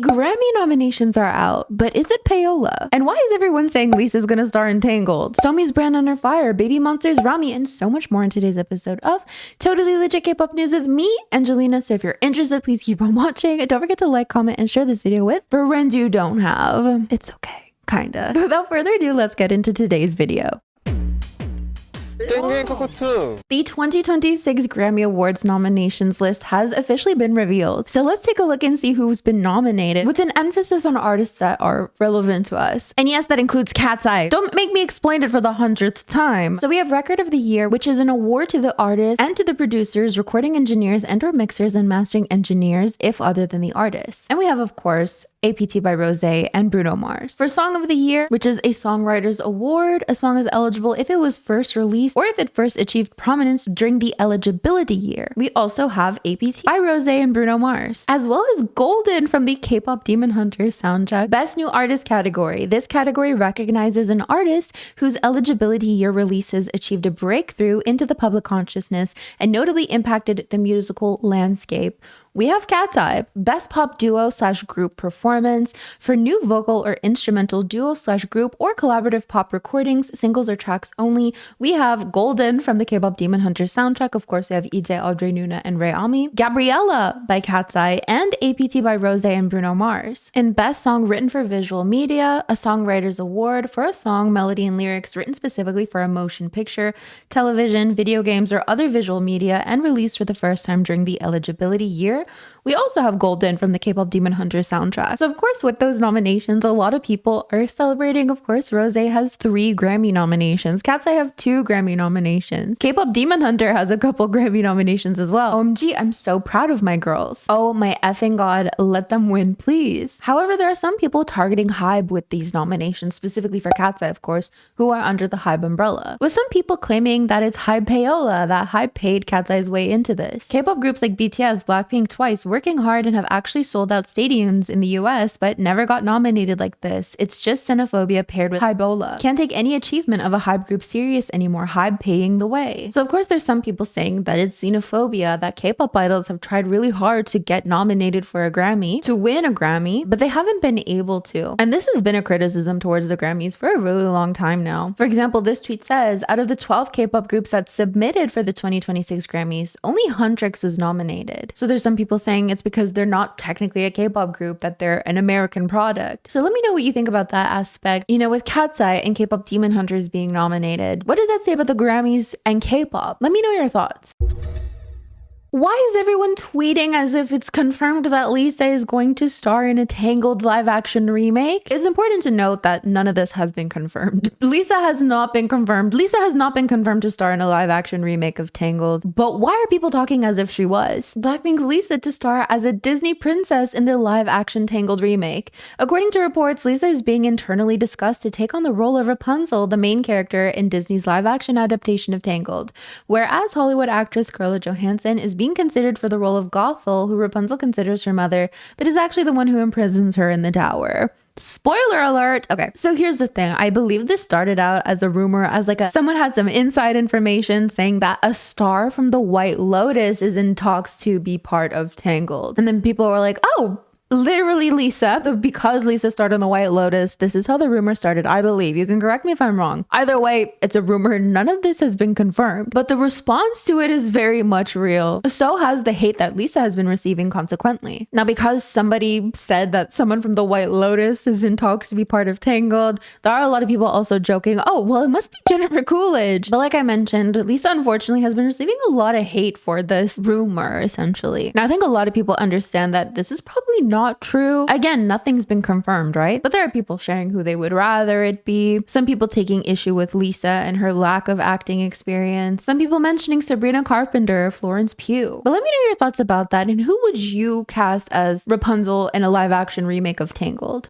Grammy nominations are out, but is it payola? And why is everyone saying Lisa's gonna star in Tangled? Somi's brand under fire, Babymonster's Rami, and so much more in today's episode of Totally Legit K-pop News with me, Angelina. So if you're interested, please keep on watching. And don't forget to like, comment, and share this video with friends you don't have. It's okay, kinda. Without further ado, let's get into today's video. The 2026 Grammy Awards nominations list has officially been revealed. So let's take a look and see who's been nominated, with an emphasis on artists that are relevant to us. And yes, that includes Katseye. Don't make me explain it for the 100th time. So we have Record of the Year, which is an award to the artist and to the producers, recording engineers, and/or mixers and mastering engineers, if other than the artists. And we have, of course, APT by Rosé and Bruno Mars. For Song of the Year, which is a songwriter's award, a song is eligible if it was first released or if it first achieved prominence during the eligibility year. We also have APT by Rosé and Bruno Mars, as well as Golden from the K-pop Demon Hunter soundtrack. Best New Artist category. This category recognizes an artist whose eligibility year releases achieved a breakthrough into the public consciousness and notably impacted the musical landscape. We have Katseye, Best Pop Duo/Group Performance. For new vocal or instrumental duo/group or collaborative pop recordings, singles or tracks only, we have Golden from the K-pop Demon Hunter soundtrack. Of course, we have EJ, Audrey Nuna, and Rami. Gabriella by Katseye, and APT by Rosé and Bruno Mars. In Best Song Written for Visual Media, a Songwriter's Award for a song, melody, and lyrics written specifically for a motion picture, television, video games, or other visual media, and released for the first time during the eligibility year. We also have Golden from the K-pop Demon Hunter soundtrack. So of course, with those nominations, a lot of people are celebrating. Of course, Rosé has 3 Grammy nominations. Katseye have 2 Grammy nominations. K-pop Demon Hunter has a couple Grammy nominations as well. OMG, I'm so proud of my girls. Oh my effing god, let them win, please. However, there are some people targeting HYBE with these nominations, specifically for Katseye, of course, who are under the HYBE umbrella. With some people claiming that it's HYBE payola, that HYBE paid Katseye's way into this. K-pop groups like BTS, BLACKPINK, twice, working hard and have actually sold out stadiums in the US, but never got nominated like this. It's just xenophobia paired with HYBOla. Can't take any achievement of a HYBE group serious anymore, HYBE paying the way. So of course there's some people saying that it's xenophobia, that K-pop idols have tried really hard to get nominated for a Grammy, to win a Grammy, but they haven't been able to. And this has been a criticism towards the Grammys for a really long time now. For example, this tweet says, out of the 12 K-pop groups that submitted for the 2026 Grammys, only Huntrix was nominated. So there's some people saying it's because they're not technically a K-pop group, that they're an American product. So let me know what you think about that aspect. You know, with Katseye and K-pop Demon Hunters being nominated, what does that say about the Grammys and K-pop? Let me know your thoughts. Why is everyone tweeting as if it's confirmed that Lisa is going to star in a Tangled live-action remake? It's important to note that none of this has been confirmed. Lisa has not been confirmed. Lisa has not been confirmed to star in a live-action remake of Tangled. But why are people talking as if she was? BLACKPINK's Lisa to star as a Disney princess in the live-action Tangled remake. According to reports, Lisa is being internally discussed to take on the role of Rapunzel, the main character in Disney's live-action adaptation of Tangled. Whereas Hollywood actress Scarlett Johansson is being considered for the role of Gothel, who Rapunzel considers her mother, but is actually the one who imprisons her in the tower. Spoiler alert! Okay, so here's the thing. I believe this started out as a rumor, as like someone had some inside information saying that a star from the White Lotus is in talks to be part of Tangled. And then people were like, oh, literally Lisa. So because Lisa starred on the White Lotus, this is how the rumor started, I believe. You can correct me if I'm wrong. Either way, it's a rumor. None of this has been confirmed, but the response to it is very much real. So has the hate that Lisa has been receiving consequently. Now, because somebody said that someone from the White Lotus is in talks to be part of Tangled, there are a lot of people also joking, oh, well, it must be Jennifer Coolidge. But like I mentioned, Lisa unfortunately has been receiving a lot of hate for this rumor, essentially. Now, I think a lot of people understand that this is probably not true. Again, nothing's been confirmed, right? But there are people sharing who they would rather it be. Some people taking issue with Lisa and her lack of acting experience. Some people mentioning Sabrina Carpenter, Florence Pugh. But let me know your thoughts about that, and who would you cast as Rapunzel in a live-action remake of Tangled?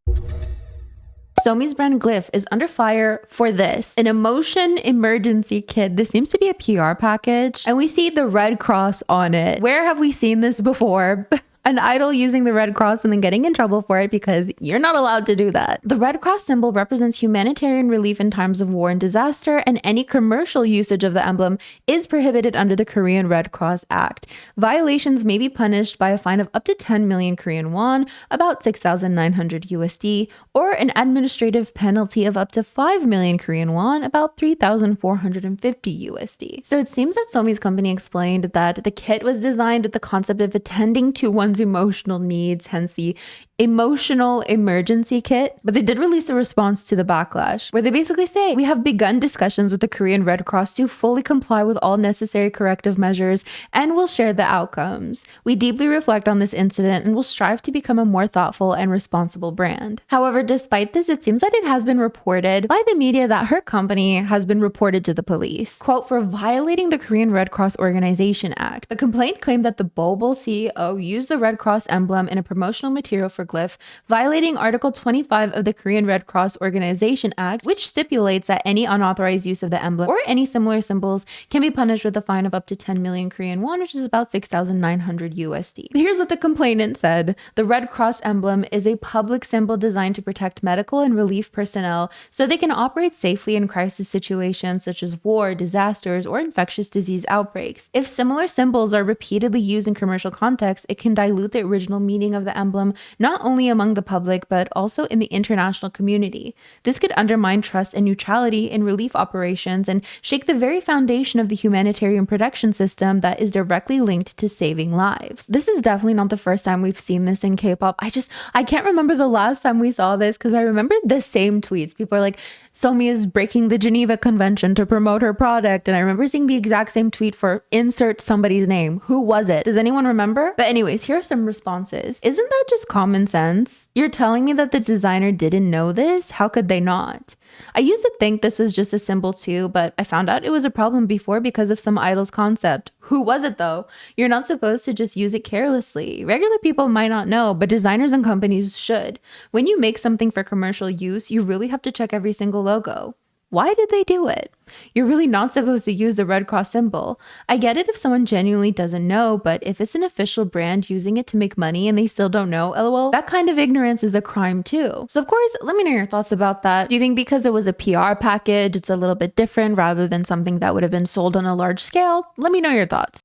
Somi's brand Glyph is under fire for this, an emotion emergency kit. This seems to be a PR package, and we see the Red Cross on it. Where have we seen this before? An idol using the Red Cross and then getting in trouble for it because you're not allowed to do that. The Red Cross symbol represents humanitarian relief in times of war and disaster, and any commercial usage of the emblem is prohibited under the Korean Red Cross Act. Violations may be punished by a fine of up to 10 million Korean won, about 6,900 USD, or an administrative penalty of up to 5 million Korean won, about 3,450 USD. So it seems that Somi's company explained that the kit was designed with the concept of attending to one's emotional needs, hence the emotional emergency kit. But they did release a response to the backlash where they basically say, we have begun discussions with the Korean Red Cross to fully comply with all necessary corrective measures and will share the outcomes. We deeply reflect on this incident and will strive to become a more thoughtful and responsible brand. However, despite this, it seems that it has been reported by the media that her company has been reported to the police, quote, for violating the Korean Red Cross Organization Act. The complaint claimed that the Bobble CEO used the Red Cross emblem in a promotional material for Glyph, violating Article 25 of the Korean Red Cross Organization Act, which stipulates that any unauthorized use of the emblem or any similar symbols can be punished with a fine of up to 10 million Korean won, which is about 6,900 USD. Here's what the complainant said. The Red Cross emblem is a public symbol designed to protect medical and relief personnel so they can operate safely in crisis situations such as war, disasters, or infectious disease outbreaks. If similar symbols are repeatedly used in commercial contexts, it can dilute the original meaning of the emblem, not only among the public, but also in the international community. This could undermine trust and neutrality in relief operations and shake the very foundation of the humanitarian protection system that is directly linked to saving lives. This is definitely not the first time we've seen this in K-pop. I can't remember the last time we saw this because I remember the same tweets. People are like, Somi is breaking the Geneva Convention to promote her product. And I remember seeing the exact same tweet for insert somebody's name. Who was it? Does anyone remember? But anyways, here are some responses. Isn't that just common sense? You're telling me that the designer didn't know this? How could they not? I used to think this was just a symbol too, but I found out it was a problem before because of some idol's concept. Who was it though? You're not supposed to just use it carelessly. Regular people might not know, but designers and companies should. When you make something for commercial use, you really have to check every single logo. Why did they do it? You're really not supposed to use the Red Cross symbol. I get it if someone genuinely doesn't know, but if it's an official brand using it to make money and they still don't know, lol, that kind of ignorance is a crime too. So of course, let me know your thoughts about that. Do you think because it was a PR package, it's a little bit different rather than something that would have been sold on a large scale? Let me know your thoughts.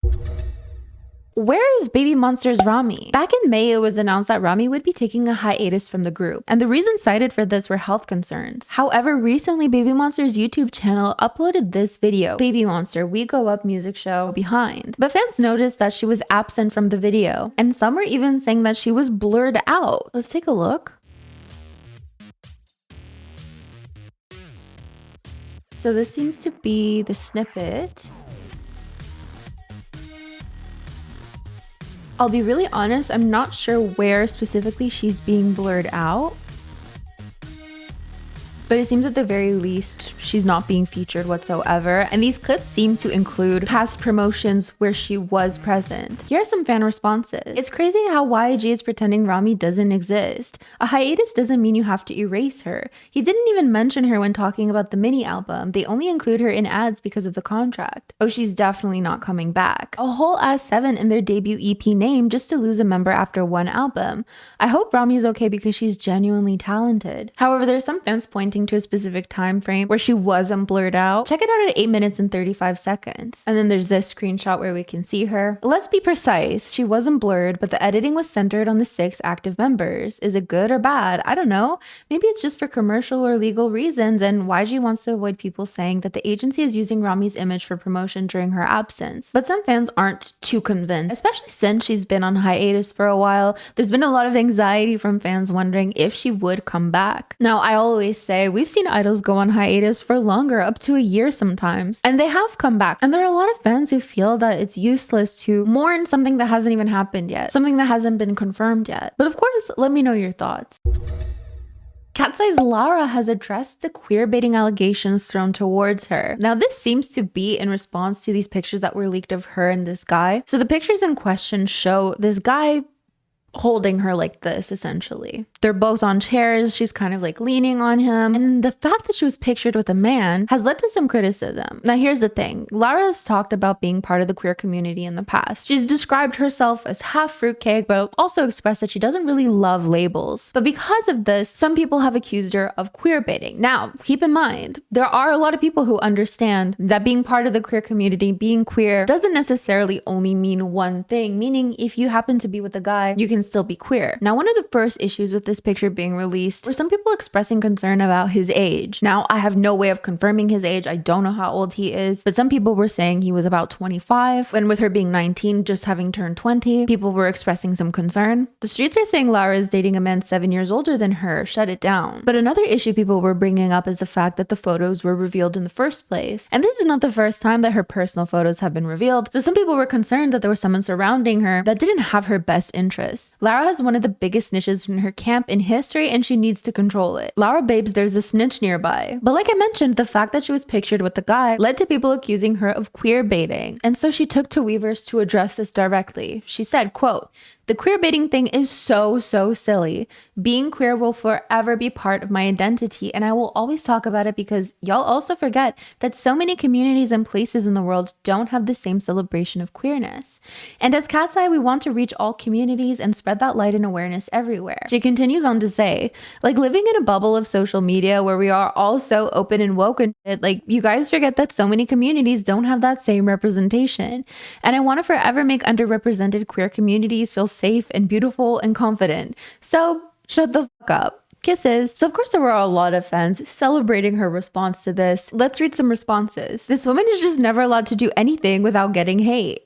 Where is Babymonster's Rami? Back in May, it was announced that Rami would be taking a hiatus from the group, and the reasons cited for this were health concerns. However, recently, Babymonster's YouTube channel uploaded this video, Babymonster, We Go Up music show, behind. But fans noticed that she was absent from the video, and some were even saying that she was blurred out. Let's take a look. So this seems to be the snippet. I'll be really honest, I'm not sure where specifically she's being blurred out. But it seems at the very least, she's not being featured whatsoever. And these clips seem to include past promotions where she was present. Here are some fan responses. It's crazy how YG is pretending Rami doesn't exist. A hiatus doesn't mean you have to erase her. He didn't even mention her when talking about the mini album. They only include her in ads because of the contract. Oh, she's definitely not coming back. A whole ass 7 in their debut EP name just to lose a member after one album. I hope Rami's okay because she's genuinely talented. However, there's some fans pointing to a specific time frame where she wasn't blurred out. Check it out at 8 minutes and 35 seconds. And then there's this screenshot where we can see her. Let's be precise, she wasn't blurred, but the editing was centered on the 6 active members. Is it good or bad? I don't know. Maybe it's just for commercial or legal reasons, and YG wants to avoid people saying that the agency is using Rami's image for promotion during her absence. But some fans aren't too convinced, especially since she's been on hiatus for a while. There's been a lot of anxiety from fans wondering if she would come back. Now, I always say we've seen idols go on hiatus for longer, up to a year sometimes, and they have come back. And there are a lot of fans who feel that it's useless to mourn something that hasn't even happened yet, something that hasn't been confirmed yet. But of course, let me know your thoughts. Katseye's Lara has addressed the queer-baiting allegations thrown towards her. Now, this seems to be in response to these pictures that were leaked of her and this guy. So the pictures in question show this guy holding her like this, essentially. They're both on chairs. She's kind of like leaning on him. And the fact that she was pictured with a man has led to some criticism. Now, here's the thing. Lara has talked about being part of the queer community in the past. She's described herself as half fruitcake, but also expressed that she doesn't really love labels. But because of this, some people have accused her of queer baiting. Now, keep in mind, there are a lot of people who understand that being part of the queer community, being queer, doesn't necessarily only mean one thing, meaning if you happen to be with a guy, you can still be queer. Now, one of the first issues with this picture being released were some people expressing concern about his age. Now, I have no way of confirming his age. I don't know how old he is, but some people were saying he was about 25, and with her being 19, just having turned 20, people were expressing some concern. The streets are saying Lara is dating a man 7 years older than her. Shut it down. But another issue people were bringing up is the fact that the photos were revealed in the first place. And this is not the first time that her personal photos have been revealed, so some people were concerned that there was someone surrounding her that didn't have her best interests. Lara has one of the biggest snitches in her camp in history, and she needs to control it. Lara babes, there's a snitch nearby. But like I mentioned, the fact that she was pictured with the guy led to people accusing her of queer baiting. And so she took to Weverse to address this directly. She said, quote, "The queer baiting thing is so silly. Being queer will forever be part of my identity, and I will always talk about it because y'all also forget that so many communities and places in the world don't have the same celebration of queerness. And as Katseye, we want to reach all communities and spread that light and awareness everywhere." She continues on to say, like, living in a bubble of social media where we are all so open and woke and shit, like, you guys forget that so many communities don't have that same representation. And I want to forever make underrepresented queer communities feel safe and beautiful and confident. So shut the fuck up. Kisses. So of course there were a lot of fans celebrating her response to this. Let's read some responses. "This woman is just never allowed to do anything without getting hate.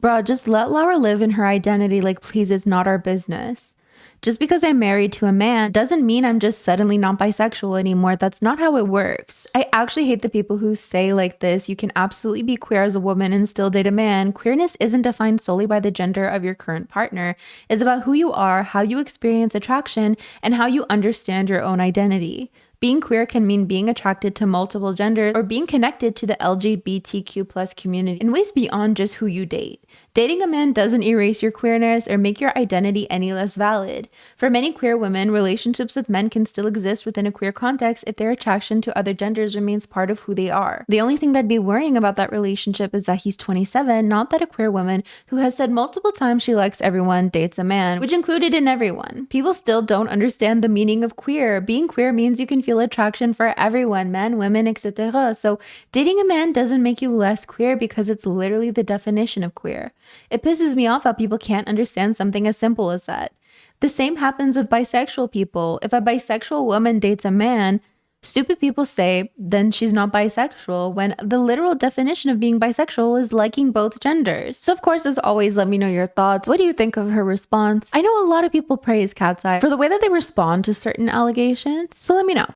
Bruh, just let Lara live in her identity, like, please, it's not our business. Just because I'm married to a man doesn't mean I'm just suddenly not bisexual anymore. That's not how it works. I actually hate the people who say like this, you can absolutely be queer as a woman and still date a man. Queerness isn't defined solely by the gender of your current partner. It's about who you are, how you experience attraction, and how you understand your own identity. Being queer can mean being attracted to multiple genders or being connected to the LGBTQ+ community in ways beyond just who you date. Dating a man doesn't erase your queerness or make your identity any less valid. For many queer women, relationships with men can still exist within a queer context if their attraction to other genders remains part of who they are. The only thing that'd be worrying about that relationship is that he's 27, not that a queer woman who has said multiple times she likes everyone dates a man, which included in everyone. People still don't understand the meaning of queer. Being queer means you can feel attraction for everyone, men, women, etc. So dating a man doesn't make you less queer because it's literally the definition of queer. It pisses me off how people can't understand something as simple as that. The same happens with bisexual people. If a bisexual woman dates a man, stupid people say then she's not bisexual, when the literal definition of being bisexual is liking both genders. So of course, as always, let me know your thoughts. What do you think of her response? I know a lot of people praise Katseye for the way that they respond to certain allegations, so let me know.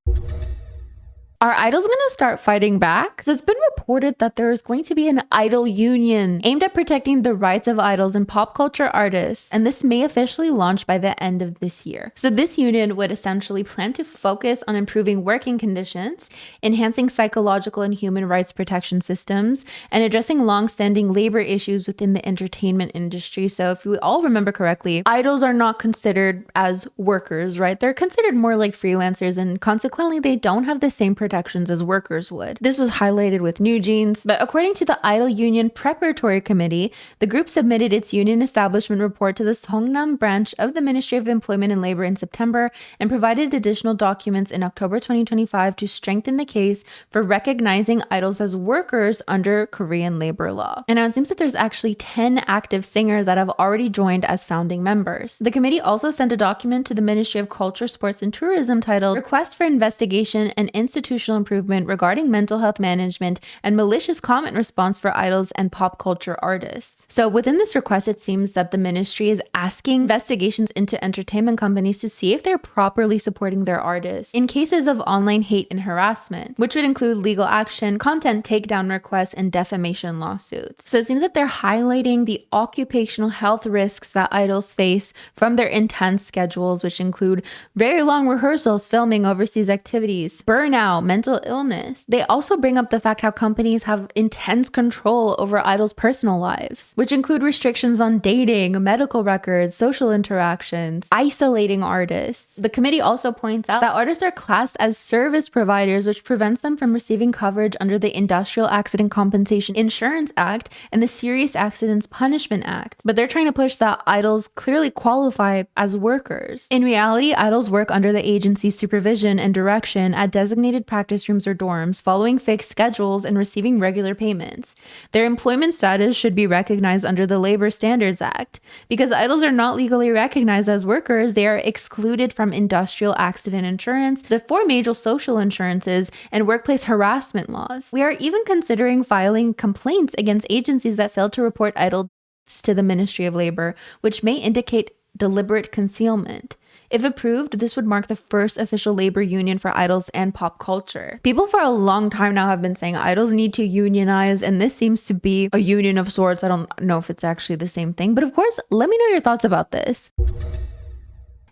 Are idols going to start fighting back? So it's been reported that there is going to be an idol union aimed at protecting the rights of idols and pop culture artists, and this may officially launch by the end of this year. So this union would essentially plan to focus on improving working conditions, enhancing psychological and human rights protection systems, and addressing long-standing labor issues within the entertainment industry. So if we all remember correctly, idols are not considered as workers, right? They're considered more like freelancers, and consequently they don't have the same protections as workers would. This was highlighted with New Jeans, but according to the Idol Union Preparatory Committee, the group submitted its union establishment report to the Songnam branch of the Ministry of Employment and Labor in September and provided additional documents in October 2025 to strengthen the case for recognizing idols as workers under Korean labor law. And now it seems that there's actually 10 active singers that have already joined as founding members. The committee also sent a document to the Ministry of Culture, Sports and Tourism titled Request for Investigation and Institutional Improvement Regarding Mental Health Management and Malicious Comment Response for Idols and Pop Culture Artists. So within this request, it seems that the ministry is asking investigations into entertainment companies to see if they're properly supporting their artists in cases of online hate and harassment, which would include legal action, content takedown requests, and defamation lawsuits. So it seems that they're highlighting the occupational health risks that idols face from their intense schedules, which include very long rehearsals, filming, overseas activities, burnout, mental illness. They also bring up the fact how companies have intense control over idols' personal lives, which include restrictions on dating, medical records, social interactions, isolating artists. The committee also points out that artists are classed as service providers, which prevents them from receiving coverage under the Industrial Accident Compensation Insurance Act and the Serious Accidents Punishment Act. But they're trying to push that idols clearly qualify as workers. In reality, idols work under the agency's supervision and direction at designated practice rooms or dorms, following fixed schedules and receiving regular payments. Their employment status should be recognized under the Labor Standards Act. Because idols are not legally recognized as workers, they are excluded from industrial accident insurance, the 4 major social insurances, and workplace harassment laws. We are even considering filing complaints against agencies that fail to report idol to the Ministry of Labor, which may indicate deliberate concealment. If approved, this would mark the first official labor union for idols and pop culture. People for a long time now have been saying idols need to unionize, and this seems to be a union of sorts. I don't know if it's actually the same thing, but of course, let me know your thoughts about this.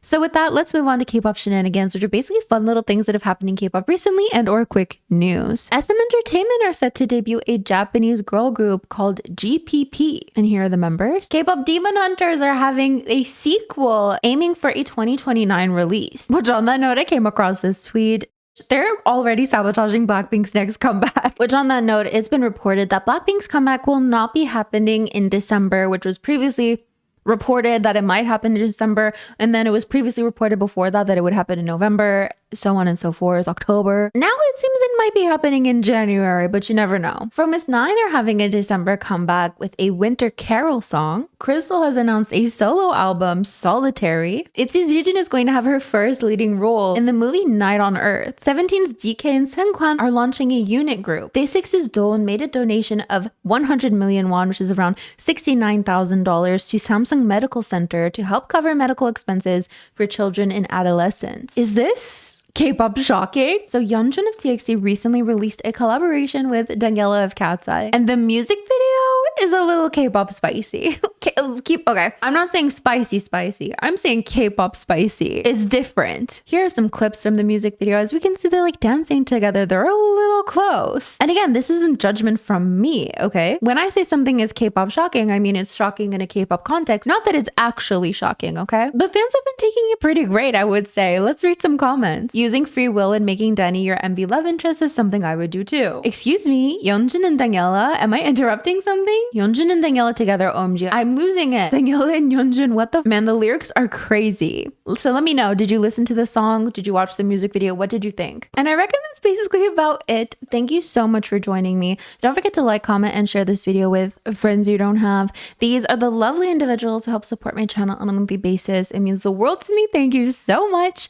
So with that, let's move on to Kpop Shenanigans, which are basically fun little things that have happened in K-pop recently and or quick news. SM Entertainment are set to debut a Japanese girl group called GPP. And here are the members. K-pop Demon Hunters are having a sequel aiming for a 2029 release. Which on that note, I came across this tweet. They're already sabotaging BLACKPINK's next comeback. Which on that note, it's been reported that BLACKPINK's comeback will not be happening in December, which was previously reported that it might happen in December, and then it was previously reported before that it would happen in November, so on and so forth, October. Now it seems it might be happening in January, but you never know. From Miss 9 are having a December comeback with a winter carol song. Crystal has announced a solo album, Solitary. ITZY's Yujin is going to have her first leading role in the movie Night on Earth. 17's DK and Seungkwan are launching a unit group. Day6's Dawn made a donation of 100 million won, which is around $69,000, to Samsung Medical Center to help cover medical expenses for children and adolescents. Is this K-pop shocking? So Yeonjun of TXT recently released a collaboration with Daniela of Katseye, and the music video is a little K-pop spicy. Okay, I'm not saying spicy. I'm saying K-pop spicy. It's different. Here are some clips from the music video. As we can see, they're like dancing together. They're a little close. And again, this isn't judgment from me, okay? When I say something is K-pop shocking, I mean it's shocking in a K-pop context. Not that it's actually shocking, okay? But fans have been taking it pretty great, I would say. Let's read some comments. Using free will and making Danny your MB love interest is something I would do too. Excuse me, Yeonjun and Daniela, am I interrupting something? Yeonjun and Daniela together, OMG. I'm losing it. Daniela and Yeonjun, what the man, the lyrics are crazy. So let me know, did you listen to the song? Did you watch the music video? What did you think? And I reckon that's basically about it. Thank you so much for joining me. Don't forget to like, comment, and share this video with friends you don't have. These are the lovely individuals who help support my channel on a monthly basis. It means the world to me. Thank you so much.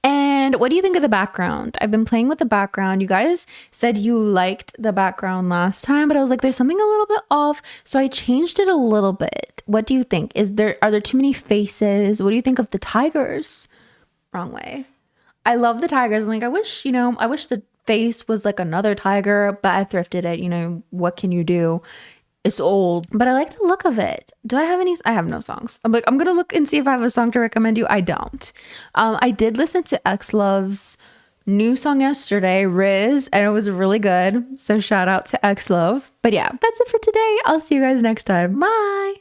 And what do you think of the background? I've been playing with the background. You guys said you liked the background last time, but I was like, there's something a little bit off. So I changed it a little bit. What do you think? Are there too many faces? What do you think of the tigers? Wrong way. I love the tigers. I'm like, I wish the face was like another tiger, but I thrifted it. What can you do? It's old, but I like the look of it. Do I have any? I have no songs. I'm going to look and see if I have a song to recommend you. I don't. I did listen to XLove's new song yesterday, Riz, and it was really good. So shout out to XLove. But yeah, that's it for today. I'll see you guys next time. Bye.